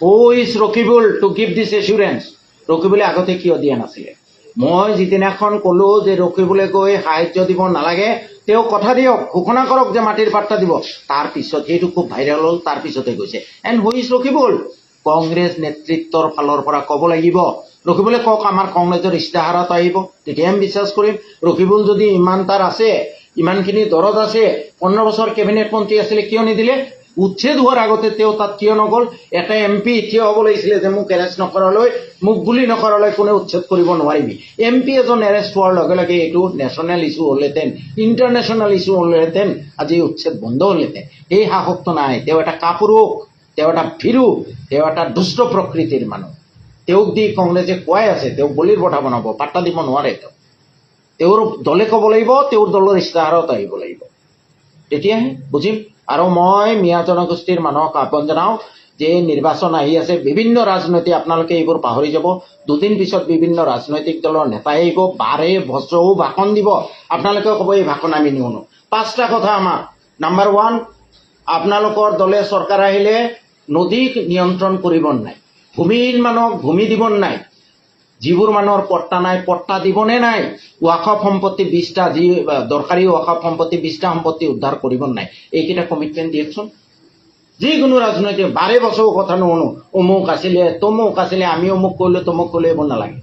Who is Rakibul to give this assurance? ৰকিবুলে আগতে কিয় দিয়া নাছিলে? মই যিদিনাখন ক'লো যে ৰকিবুলে গৈ সাহায্য দিব নালাগে, তেওঁ কথা দিয়ক, ঘোষণা কৰক যে মাটিৰ পাট্টা দিব। তাৰপিছত সেইটো খুব ভাইৰেল হ'ল, তাৰপিছতে গৈছে। And who is Rakibul? Congress নেতৃত্বৰ ফালৰ পৰা ক'ব লাগিব। ৰকিবুলে কওক আমাৰ কংগ্ৰেছৰ ইস্তাহাৰত আহিব, তেতিয়াহে আমি বিশ্বাস কৰিম। ৰকিবুল যদি ইমান তাৰ আছে, ইমানখিনি দৰদ আছে, 15 বছৰ কেবিনেট মন্ত্ৰী আছিলে, কিয় নিদিলে? উচ্ছেদ হোৱাৰ আগতে তেওঁ তাত কিয় নগ'ল? এটা MP থিয় হ'ব লাগিছিলে যে মোক এৰেষ্ট নকৰালৈ, মোক গুলি নকৰালৈ কোনে উচ্ছেদ কৰিব নোৱাৰিবি। MP এজন এৰেষ্ট হোৱাৰ লগে লগে এইটো নেশ্যনেল ইছ্যু হ'লহেঁতেন, ইণ্টাৰনেশ্যনেল ইছ্যু হ'লহেঁতেন, আজি উচ্ছেদ বন্ধ হ'লহেঁতেন। এই সাহসটো নাই। তেওঁ এটা কাপুৰুষ, তেওঁ এটা ভীৰু, তেওঁ এটা দুষ্ট প্ৰকৃতিৰ মানুহ। তেওঁক দি কংগ্ৰেছে কোৱাই আছে তেওঁক বলিৰ বঠা বনাব, পাত্তা দিব নোৱাৰে। তেওঁৰ দলে ক'ব লাগিব, তেওঁৰ দলৰ ইস্তাহাৰত আহিব লাগিব, তেতিয়াহে বুজিম। আৰু মই মিয়া জনগোষ্ঠীৰ মানুহক আহ্বান জনাওঁ যে নিৰ্বাচন আহি আছে, বিভিন্ন ৰাজনৈতিক, আপোনালোকে এইবোৰ পাহৰি যাব। দুদিন পিছত বিভিন্ন ৰাজনৈতিক দলৰ নেতাই আহিব, বাৰে বছৰো ভাষণ দিব। আপোনালোকে ক'ব এই ভাষণ আমি নুশুনো। 5টা কথা আমাৰ। নাম্বাৰ 1, আপোনালোকৰ দলে চৰকাৰ আহিলে নদীক নিয়ন্ত্ৰণ কৰিব নাই, ভূমিহীন মানুহক ভূমি দিব নাই, যিবোৰ মানুহৰ পট্টা নাই পট্টা দিবনে নাই, ৱাকফ সম্পত্তি 20টা, যি দৰকাৰী ৱাকফ সম্পত্তি 20টা সম্পত্তি উদ্ধাৰ কৰিব নাই। এইকেইটা কমিটমেণ্ট দিয়কচোন। যিকোনো ৰাজনৈতিক বাৰে বছৰো কথা নুশুনো, অমুক আছিলে তমুক আছিলে, আমি অমুক কৰিলোঁ তমুক কৰিলোঁ, এইবোৰ নালাগে।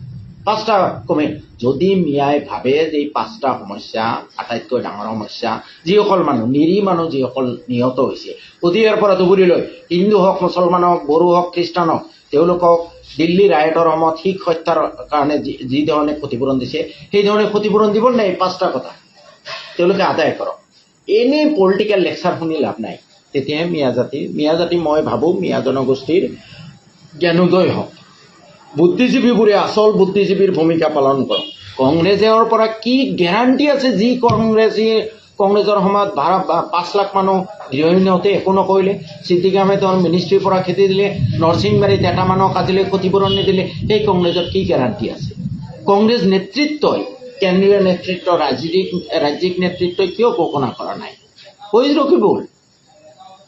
5টা কমিট। যদি মিয়াই ভাবে যে এই 5টা সমস্যা আটাইতকৈ ডাঙৰ সমস্যা, যিসকল মানুহ নিৰীহ মানুহ যিসকল নিহত হৈছে অতীয়াৰ পৰা ধুবুৰীলৈ, হিন্দু হওক মুছলমান হওক, বড়ো হওক খ্ৰীষ্টান হওক, তেওঁলোকক দিল্লী ৰায়টৰ সময়ত শিখ হত্যাৰ কাৰণে যি ধৰণে ক্ষতিপূৰণ দিছে, সেই ধৰণে ক্ষতিপূৰণ দিব নাই। 5টা কথা তেওঁলোকে আদায় কৰক। এনেই পলিটিকেল লেকচাৰ শুনি লাভ নাই। তেতিয়াহে মিয়া জাতি মই ভাবোঁ মিয়া জনগোষ্ঠীৰ জ্ঞানোদয় হওক। বুদ্ধিজীৱীবোৰে আচল বুদ্ধিজীৱীৰ ভূমিকা পালন কৰক। কংগ্ৰেছৰ পৰা কি গেৰাণ্টি আছে? যি কংগ্ৰেছৰ সময়ত 5 লাখ মানুহ গৃহহীন হওঁতে একো নকৰিলে, ছিদ্দিক আহমেদৰ মিনিষ্ট্ৰীৰ পৰা খেদি দিলে, নৰসিংবাৰীত এটা মানুহক আজিলৈ ক্ষতিপূৰণ নিদিলে, সেই কংগ্ৰেছৰ কি গেৰাণ্টি আছে? কংগ্ৰেছ নেতৃত্বই, কেন্দ্ৰীয় নেতৃত্ব, ৰাজ্যিক নেতৃত্বই কিয় ঘোষণা কৰা নাই? হৈ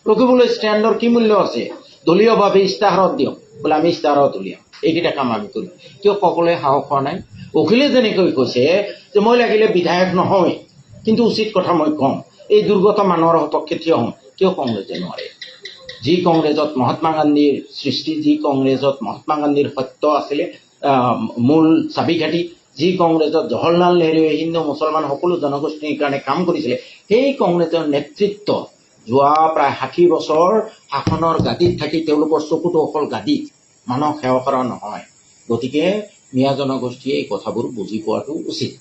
ৰকিবুলৰ ষ্টেণ্ডৰ কি মূল্য আছে? দলীয়ভাৱে ইস্তাহাৰত দিয়ক, বোলে আমি ইস্তাহাৰত উলিয়াম, এইকেইটা কাম আমি কৰিম। কিয় সকলোৱে সাহস হোৱা নাই? অখিলে যেনেকৈ কৈছে যে মই লাগিলে বিধায়ক নহয়, কিন্তু উচিত কথা মই কম, এই দুৰ্গত মানুহৰ সপক্ষে থিয় হ'ম। কিয় কংগ্ৰেছে নোৱাৰে? যি কংগ্ৰেছত মহাত্মা গান্ধীৰ সৃষ্টি, যি কংগ্ৰেছত মহাত্মা গান্ধীৰ সত্য আছিলে মূল চাবিকাঠি, যি কংগ্ৰেছত জৱাহৰলাল নেহৰুৱে হিন্দু মুছলমান সকলো জনগোষ্ঠীৰ কাৰণে কাম কৰিছিলে, সেই কংগ্ৰেছৰ নেতৃত্ব যোৱা প্ৰায় 60 বছৰ শাসনৰ গাদীত থাকি তেওঁলোকৰ চকুটো অকল গাদীত, মানুহক সেৱা কৰা নহয়। গতিকে মিয়া জনগোষ্ঠীয়ে এই কথাবোৰ বুজি পোৱাটো উচিত।